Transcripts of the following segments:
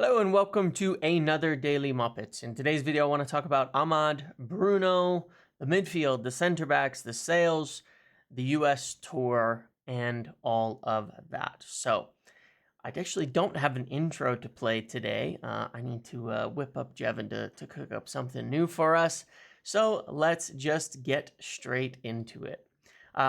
Hello and welcome to another Daily Muppets. In today's video, I want to talk about Ahmad, Bruno, the midfield, the center backs, the sales, the US tour, and all of that. So, I actually don't have an intro to play today. I need to whip up Jevin to cook up something new for us. So, let's just get straight into it.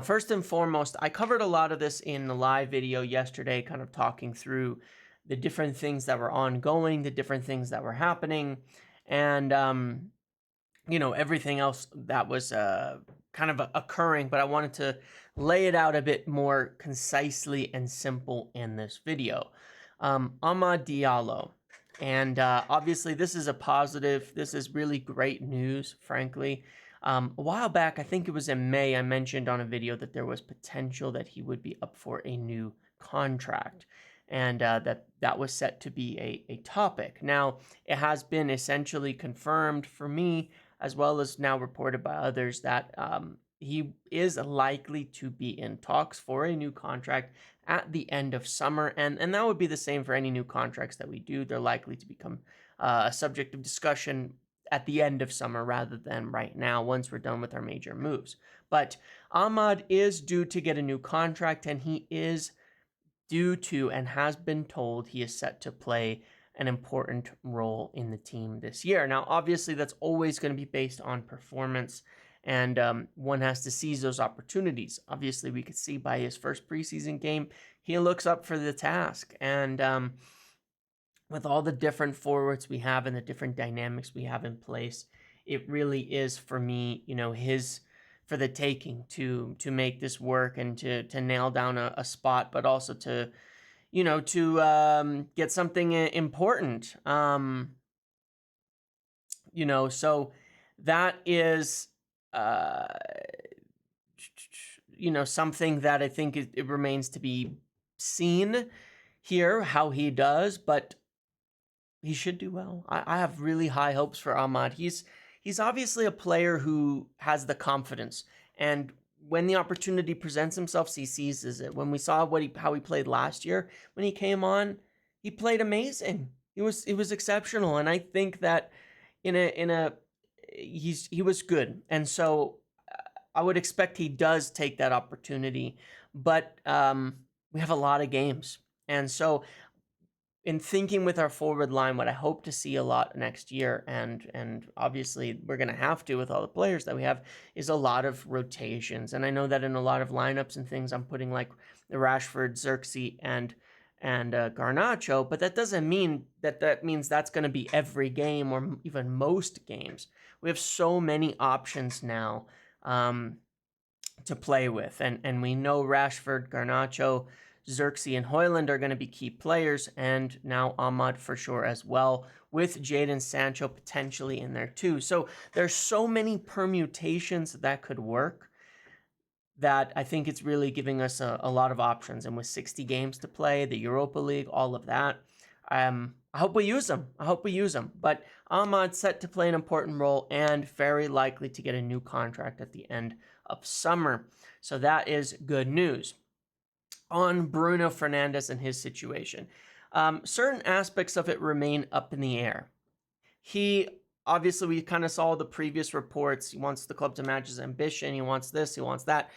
First and foremost, I covered a lot of this in the live video yesterday, kind of talking through the different things that were ongoing, the different things that were happening, and everything else that was kind of occurring. But I wanted to lay it out a bit more concisely and simple in this video. Amad Diallo. And obviously, this is a positive. This is really great news, frankly. A while back, I think it was in May, I mentioned on a video that there was potential that he would be up for a new contract, and that was set to be a topic. Now, it has been essentially confirmed for me, as well as now reported by others, that he is likely to be in talks for a new contract at the end of summer, and that would be the same for any new contracts that we do. They're likely to become a subject of discussion at the end of summer rather than right now once we're done with our major moves. But Ahmad is due to get a new contract, and he is due to and has been told he is set to play an important role in the team this year. Now, obviously, that's always going to be based on performance, and one has to seize those opportunities. Obviously, we could see by his first preseason game, he looks up for the task, and with all the different forwards we have and the different dynamics we have in place, it really is, for me, his for the taking to make this work and to nail down a spot, but also to get something important. So that is something that I think it remains to be seen here how he does, but he should do well. I have really high hopes for Ahmad. He's obviously a player who has the confidence, and when the opportunity presents himself, he seizes it. When we saw how he played last year, when he came on, he played amazing. He was exceptional, and I think that he was good, and so I would expect he does take that opportunity. But we have a lot of games, and so in thinking with our forward line, what I hope to see a lot next year, and obviously we're going to have to with all the players that we have, is a lot of rotations. And I know that in a lot of lineups and things, I'm putting like the Rashford, Xerxes, and Garnacho, but that doesn't mean that means that's going to be every game or even most games. We have so many options now to play with, and we know Rashford, Garnacho, Xerxes, and Højlund are going to be key players, and now Ahmad for sure as well, with Jadon Sancho potentially in there too. So there's so many permutations that could work that I think it's really giving us a lot of options. And with 60 games to play, the Europa League, all of that, I hope we use them. But Ahmad's set to play an important role and very likely to get a new contract at the end of summer. So that is good news. On Bruno Fernandes and his situation, certain aspects of it remain up in the air. Obviously, we kind of saw the previous reports. He wants the club to match his ambition. He wants this, he wants that.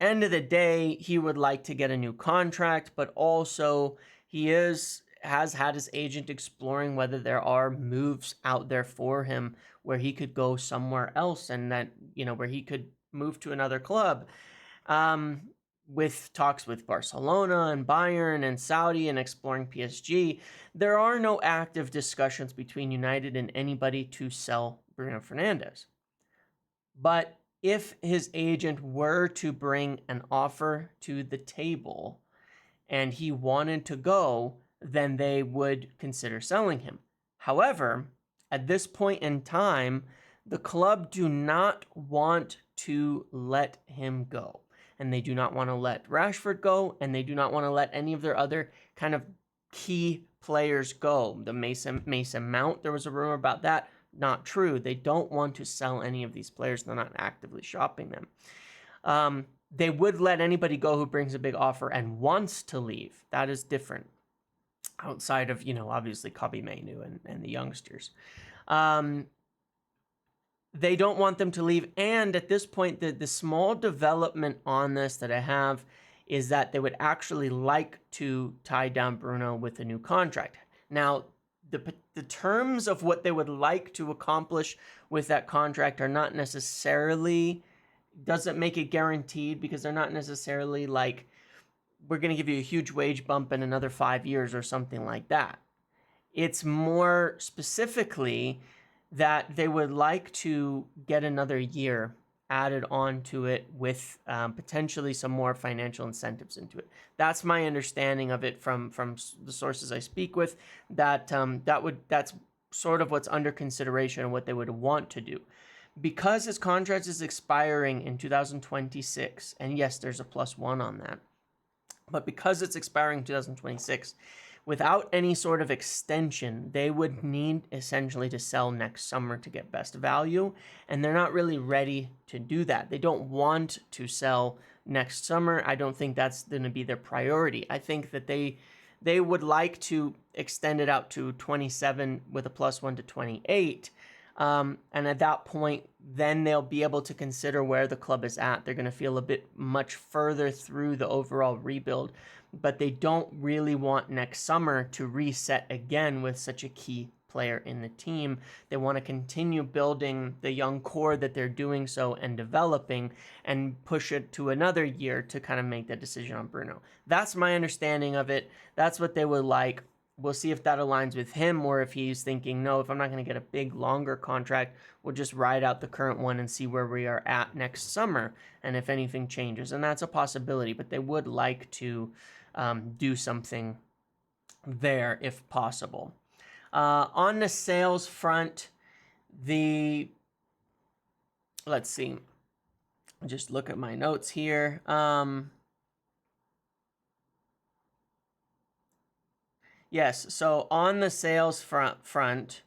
End of the day, he would like to get a new contract, but also he has had his agent exploring whether there are moves out there for him where he could go somewhere else, and that, where he could move to another club. With talks with Barcelona and Bayern and Saudi and exploring PSG, there are no active discussions between United and anybody to sell Bruno Fernandes. But if his agent were to bring an offer to the table and he wanted to go, then they would consider selling him. However, at this point in time, the club do not want to let him go. And they do not want to let Rashford go, and they do not want to let any of their other kind of key players go. The Mason Mount, there was a rumor about that. Not true. They don't want to sell any of these players. They're not actively shopping them. They would let anybody go who brings a big offer and wants to leave. That is different. outside of, obviously Kobe Mainu and the youngsters. They don't want them to leave. And at this point, the small development on this that I have is that they would actually like to tie down Bruno with a new contract. Now, the terms of what they would like to accomplish with that contract are not necessarily, doesn't make it guaranteed, because they're not necessarily like, we're going to give you a huge wage bump in another 5 years or something like that. It's more specifically that they would like to get another year added on to it with potentially some more financial incentives into it. That's my understanding of it from the sources I speak with. That's sort of what's under consideration and what they would want to do. Because his contract is expiring in 2026, and yes, there's a +1 on that, but because it's expiring in 2026, without any sort of extension, they would need essentially to sell next summer to get best value, and they're not really ready to do that. They don't want to sell next summer. I don't think that's going to be their priority. I think that they would like to extend it out to 27 with a +1 to 28. And at that point, then they'll be able to consider where the club is at. They're going to feel a bit much further through the overall rebuild, but they don't really want next summer to reset again with such a key player in the team. They want to continue building the young core that they're doing so and developing, and push it to another year to kind of make that decision on Bruno. That's my understanding of it. That's what they would like. We'll see if that aligns with him, or if he's thinking, no, if I'm not going to get a big, longer contract, we'll just ride out the current one and see where we are at next summer, and if anything changes. And that's a possibility, but they would like to do something there if possible. On the sales front, let's see, just look at my notes here. Yes, so on the sales front,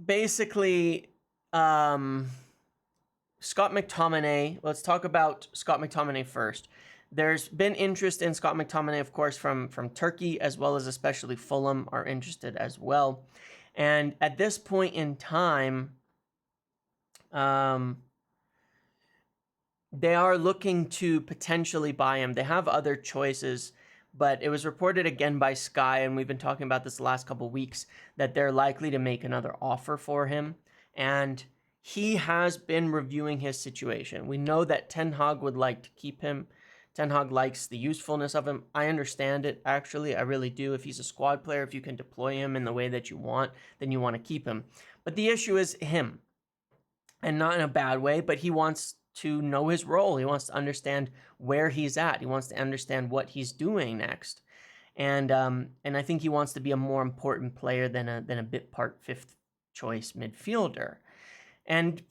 basically, Scott McTominay, let's talk about Scott McTominay first. There's been interest in Scott McTominay, of course, from Turkey, as well as especially Fulham are interested as well. And at this point in time, they are looking to potentially buy him. They have other choices, but it was reported again by Sky, and we've been talking about this the last couple of weeks, that they're likely to make another offer for him. And he has been reviewing his situation. We know that Ten Hag would like to keep him. Ten Hag likes the usefulness of him. I understand it, actually. I really do. If he's a squad player, if you can deploy him in the way that you want, then you want to keep him. But the issue is him. And not in a bad way, but he wants to know his role. He wants to understand where he's at. He wants to understand what he's doing next. And I think he wants to be a more important player than a bit part fifth choice midfielder. And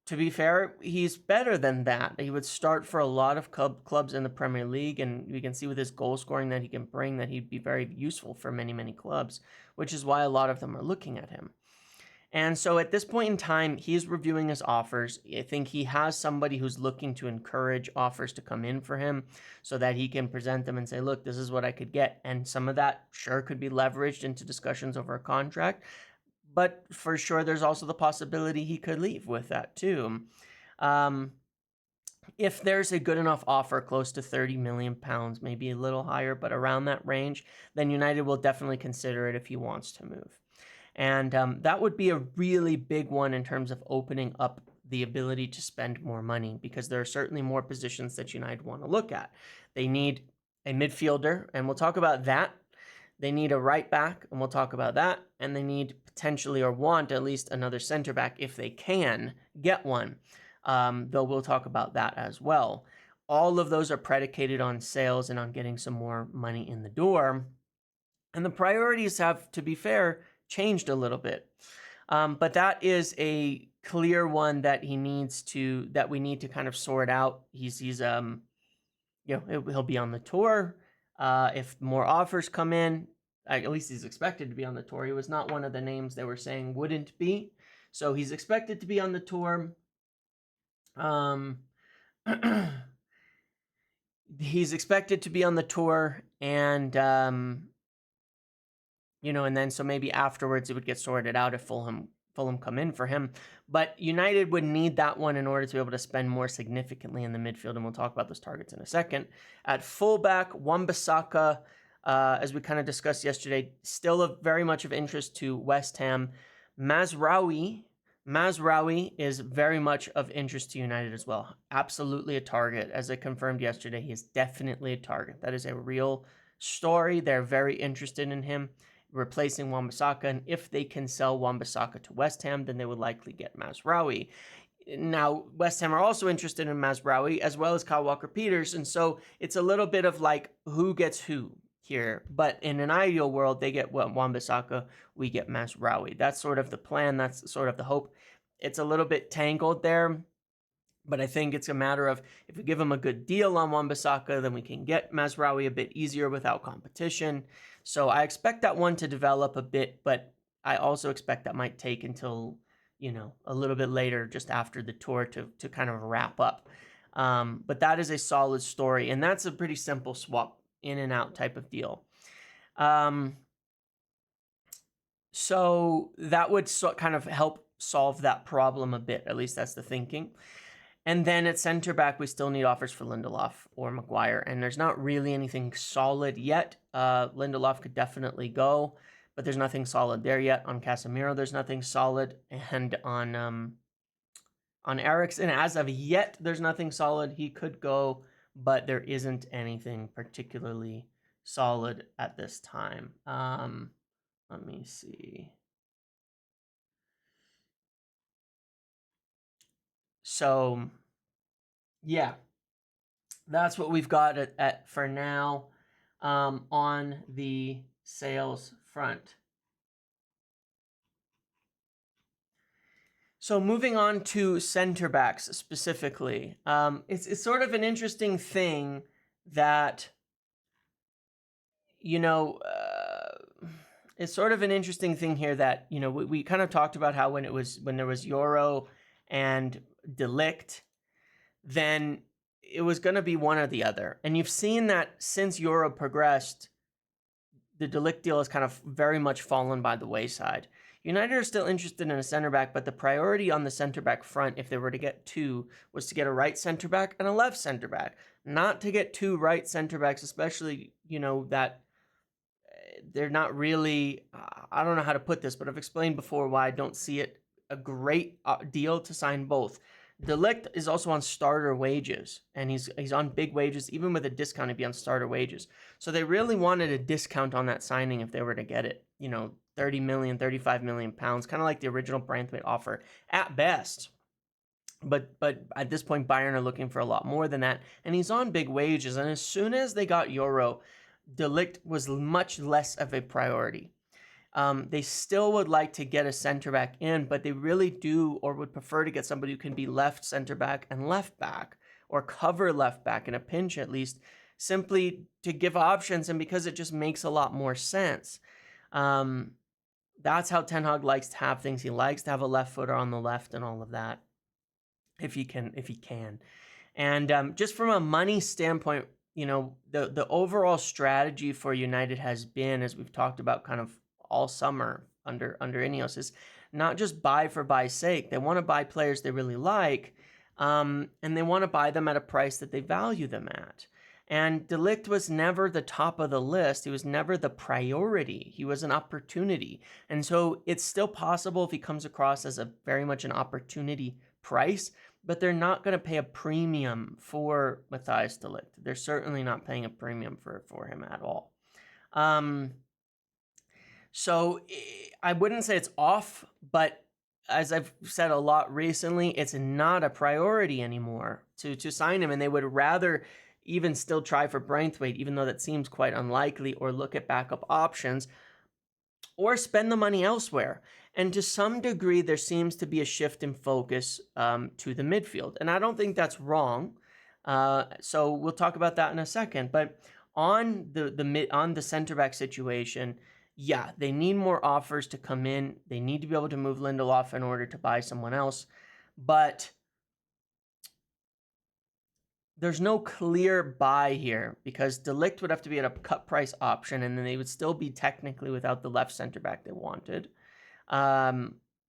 to be fair, he's better than that. He would start for a lot of clubs in the Premier League, and we can see with his goal scoring that he can bring that he'd be very useful for many, many clubs, which is why a lot of them are looking at him. And so at this point in time, he's reviewing his offers. I think he has somebody who's looking to encourage offers to come in for him so that he can present them and say, look, this is what I could get. And some of that sure could be leveraged into discussions over a contract. But for sure, there's also the possibility he could leave with that too. If there's a good enough offer close to £30 million, maybe a little higher, but around that range, then United will definitely consider it if he wants to move. And that would be a really big one in terms of opening up the ability to spend more money, because there are certainly more positions that United want to look at. They need a midfielder, and we'll talk about that. They need a right back, and we'll talk about that. And they need potentially, or want at least, another center back if they can get one, though we'll talk about that as well. All of those are predicated on sales and on getting some more money in the door. And the priorities have, to be fair, changed a little bit. But that is a clear one that we need to kind of sort out. He'll be on the tour. If more offers come in, at least he's expected to be on the tour. He was not one of the names they were saying wouldn't be. So he's expected to be on the tour. Um, he's expected to be on the tour, and and then so maybe afterwards it would get sorted out if Fulham come in for him. But United would need that one in order to be able to spend more significantly in the midfield, and we'll talk about those targets in a second. At fullback, Wan-Bissaka, as we kind of discussed yesterday, still very much of interest to West Ham. Mazraoui is very much of interest to United as well. Absolutely a target. As I confirmed yesterday, he is definitely a target. That is a real story. They're very interested in him, replacing Wan-Bissaka, and if they can sell Wan-Bissaka to West Ham, then they would likely get Mazraoui. Now, West Ham are also interested in Mazraoui, as well as Kyle Walker-Peters, and so it's a little bit of like, who gets who here? But in an ideal world, they get Wan-Bissaka, we get Mazraoui. That's sort of the plan, that's sort of the hope. It's a little bit tangled there, but I think it's a matter of if we give them a good deal on Wan-Bissaka, then we can get Mazraoui a bit easier without competition. So I expect that one to develop a bit, but I also expect that might take until, a little bit later, just after the tour to kind of wrap up. But that is a solid story, and that's a pretty simple swap, in and out type of deal. So that would kind of help solve that problem a bit. At least that's the thinking. And then at center back, we still need offers for Lindelof or Maguire, and there's not really anything solid yet. Lindelof could definitely go, but there's nothing solid there yet. On Casemiro, there's nothing solid, and on Eriksen, as of yet, there's nothing solid. He could go, but there isn't anything particularly solid at this time. Let me see. So, yeah, that's what we've got at for now on the sales front. So moving on to center backs specifically, it's sort of an interesting thing that, it's sort of an interesting thing here that, we kind of talked about how when there was Euro and Ligt, then it was going to be one or the other. And you've seen that since Euro progressed, the De Ligt deal has kind of very much fallen by the wayside. United are still interested in a center back, but the priority on the center back front, if they were to get two, was to get a right center back and a left center back, not to get two right center backs, especially, that they're not really, I don't know how to put this, but I've explained before why I don't see it a great deal to sign both. De Ligt is also on starter wages, and he's on big wages. Even with a discount, he'd be on starter wages. So they really wanted a discount on that signing if they were to get it. 30 million, 35 million pounds, kind of like the original Braithwaite offer at best. But at this point, Bayern are looking for a lot more than that, and he's on big wages. And as soon as they got Euro, De Ligt was much less of a priority. They still would like to get a center back in, but they really do or would prefer to get somebody who can be left center back and left back, or cover left back in a pinch at least, simply to give options, and because it just makes a lot more sense. That's how Ten Hag likes to have things. He likes to have a left footer on the left and all of that, if he can. And just from a money standpoint, the overall strategy for United has been, as we've talked about kind of all summer under Ineos, is not just buy for buy's sake. They want to buy players they really like, and they want to buy them at a price that they value them at. And De Ligt was never the top of the list. He was never the priority. He was an opportunity. And so it's still possible if he comes across as a very much an opportunity price, but they're not going to pay a premium for Matthijs de Ligt. They're certainly not paying a premium for him at all. So I wouldn't say it's off, but as I've said a lot recently, it's not a priority anymore to sign him, and they would rather even still try for Braithwaite, even though that seems quite unlikely, or look at backup options, or spend the money elsewhere. And to some degree, there seems to be a shift in focus to the midfield, and I don't think that's wrong. So we'll talk about that in a second. But on the center back situation, yeah, they need more offers to come in. They need to be able to move Lindelof in order to buy someone else. But there's no clear buy here because Ligt would have to be at a cut price option, and then they would still be technically without the left center back they wanted.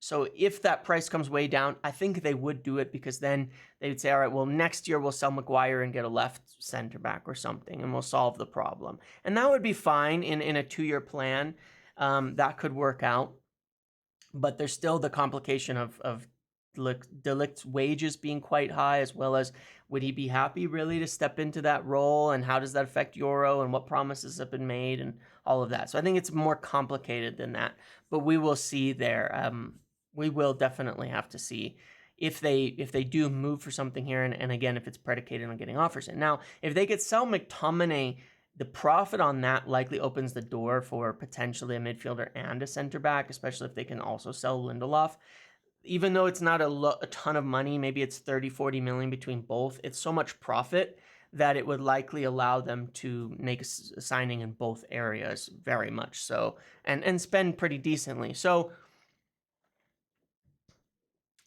So if that price comes way down, I think they would do it because then they would say, all right, well, next year we'll sell Maguire and get a left center back or something, and we'll solve the problem. And that would be fine in a 2-year plan. That could work out. But there's still the complication of De Ligt's wages being quite high, as well as would he be happy really to step into that role, and how does that affect Euro, and what promises have been made, and all of that. So I think it's more complicated than that, but we will see there. We will definitely have to see if they do move for something here, and again, if it's predicated on getting offers in. Now, if they could sell McTominay, the profit on that likely opens the door for potentially a midfielder and a center back, especially if they can also sell Lindelof. Even though it's not a ton of money, maybe it's 30-40 million between both, it's so much profit that it would likely allow them to make a signing in both areas, very much so, and spend pretty decently. So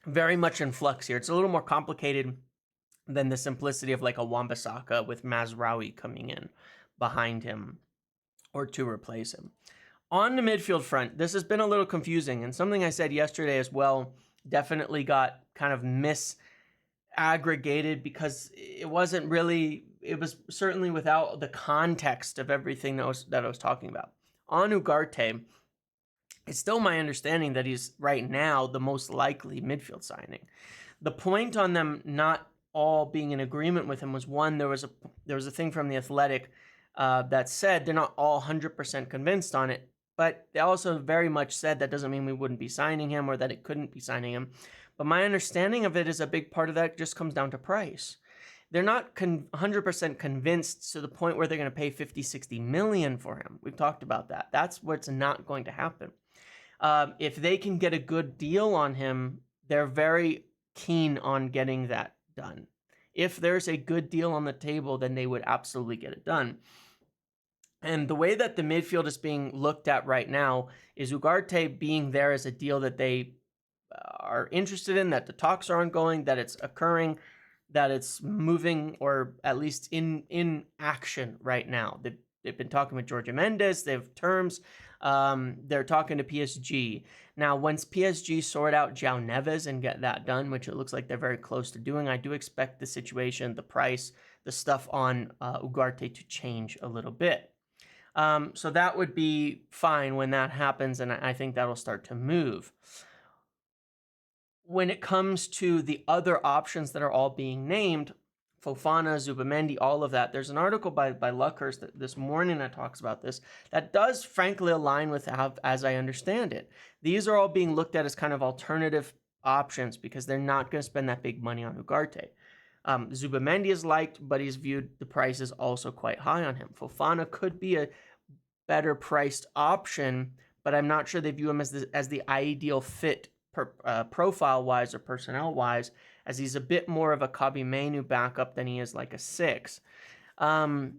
very much in flux here. It's a little more complicated than the simplicity of like a Wan-Bissaka with Mazraoui coming in behind him or to replace him. On the midfield front, this has been a little confusing, and something I said yesterday as well definitely got kind of misaggregated because it wasn't really, it was certainly without the context of everything that I was talking about. On Ugarte, it's still my understanding that he's right now the most likely midfield signing. The point on them not all being in agreement with him was, one, there was a thing from The Athletic that said they're not all 100% convinced on it, but they also very much said that doesn't mean we wouldn't be signing him or that it couldn't be signing him. But my understanding of it is a big part of that just comes down to price. They're not 100% convinced to the point where they're going to pay 50-60 million for him. We've talked about that. That's what's not going to happen. If they can get a good deal on him, they're very keen on getting that done. If there's a good deal on the table, then they would absolutely get it done. And the way that the midfield is being looked at right now is Ugarte being there as a deal that they are interested in, that the talks are ongoing, that it's occurring, that it's moving, or at least in action right now. They've been talking with Jorge Mendes. They have terms. They're talking to PSG. Now, once PSG sort out João Neves and get that done, which it looks like they're very close to doing, I do expect the situation, the price, the stuff on Ugarte to change a little bit. So that would be fine when that happens, and I think that'll start to move. When it comes to the other options that are all being named, Fofana, Zubimendi, all of that, there's an article by Luckhurst this morning that talks about this that does frankly align with how, as I understand it. These are all being looked at as kind of alternative options because they're not going to spend that big money on Ugarte. Zubimendi is liked, but he's viewed the price is also quite high on him. Fofana could be a better priced option, but I'm not sure they view him as the ideal fit profile-wise or personnel-wise, as he's a bit more of a Kobbie Mainoo backup than he is like a 6. But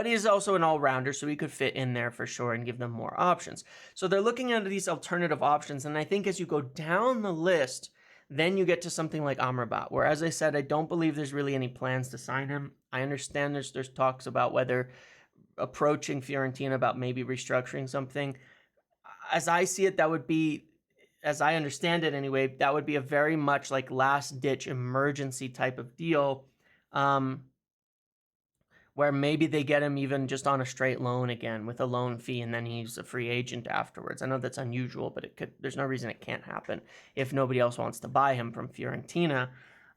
he is also an all-rounder, so he could fit in there for sure and give them more options. So they're looking at these alternative options, and I think as you go down the list, then you get to something like Amrabat, where, as I said, I don't believe there's really any plans to sign him. I understand there's talks about whether approaching Fiorentina about maybe restructuring something. As I see it, that would be, as I understand it anyway, that would be a very much like last-ditch emergency type of deal, where maybe they get him even just on a straight loan again with a loan fee, and then he's a free agent afterwards. I know that's unusual, but there's no reason it can't happen if nobody else wants to buy him from Fiorentina.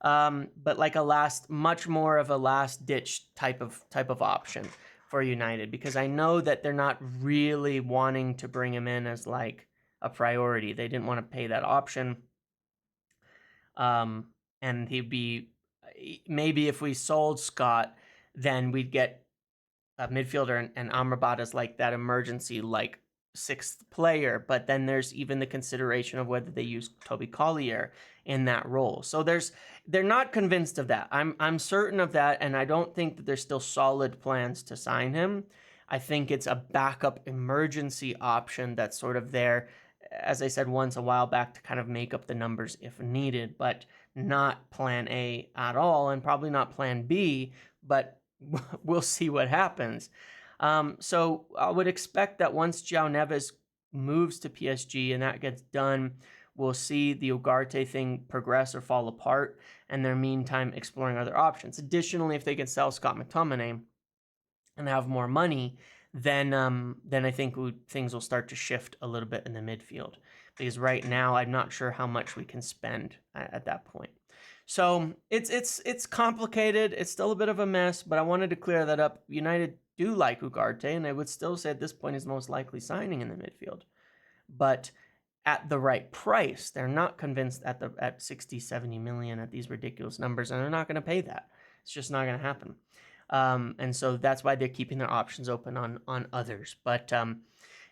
But like much more of a last-ditch type of option for United, because I know that they're not really wanting to bring him in as like a priority. They didn't want to pay that option. And he'd be, maybe if we sold Scott, then we'd get a midfielder and Amrabat as like that emergency, like 6th player. But then there's even the consideration of whether they use Toby Collier in that role. So they're not convinced of that. I'm certain of that, and I don't think that there's still solid plans to sign him. I think it's a backup emergency option that's sort of there, as I said once a while back, to kind of make up the numbers if needed, but not plan A at all, and probably not plan B, but we'll see what happens. So I would expect that once João Neves moves to PSG and that gets done, we'll see the Ugarte thing progress or fall apart, and their meantime exploring other options. Additionally, if they can sell Scott McTominay and have more money, then I think things will start to shift a little bit in the midfield, because right now I'm not sure how much we can spend at that point. So it's complicated. It's still a bit of a mess, but I wanted to clear that up. United do like Ugarte, and I would still say at this point he's most likely signing in the midfield, but at the right price. They're not convinced at 60, 70 million at these ridiculous numbers, and they're not going to pay that. It's just not going to happen. And so that's why they're keeping their options open on others. But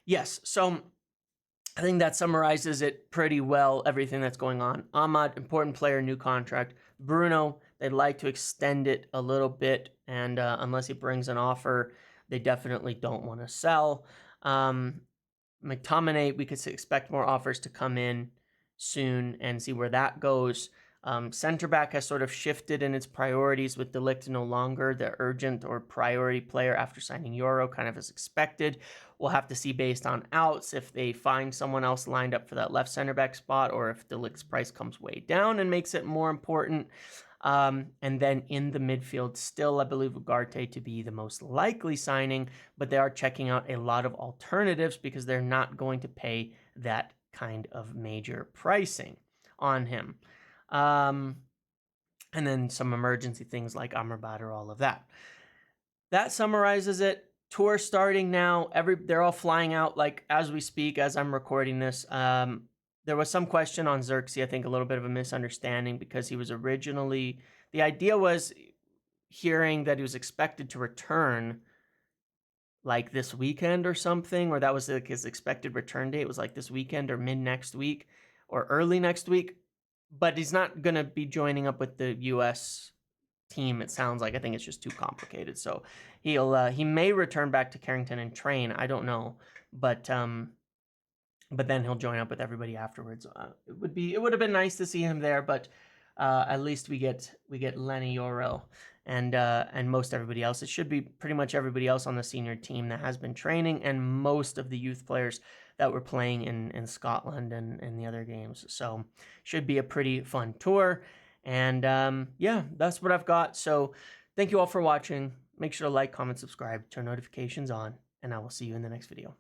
yes, so I think that summarizes it pretty well, everything that's going on. Ahmad, important player, new contract. Bruno, they'd like to extend it a little bit, and unless he brings an offer, they definitely don't want to sell. McTominay, we could expect more offers to come in soon and see where that goes. Center back has sort of shifted in its priorities, with Ligt no longer the urgent or priority player after signing Euro, kind of as expected. We'll have to see based on outs if they find someone else lined up for that left center back spot, or if Ligt's price comes way down and makes it more important. And then in the midfield, still I believe Ugarte to be the most likely signing, but they are checking out a lot of alternatives because they're not going to pay that kind of major pricing on him. And then some emergency things like Amrabat or all of that. That summarizes it. Tour starting now. They're all flying out like as we speak, as I'm recording this. There was some question on Xerxes, I think a little bit of a misunderstanding, because he was originally, the idea was hearing that he was expected to return like this weekend or something, or that was like his expected return date was like this weekend or mid next week or early next week. But he's not going to be joining up with the U.S. team, it sounds like. I think it's just too complicated. So he may return back to Carrington and train. I don't know, but then he'll join up with everybody afterwards. It would have been nice to see him there, but at least we get Lenny Yoro and most everybody else. It should be pretty much everybody else on the senior team that has been training, and most of the youth players that were playing in Scotland and in the other games. So should be a pretty fun tour. And yeah, that's what I've got. So thank you all for watching. Make sure to like, comment, subscribe, turn notifications on, and I will see you in the next video.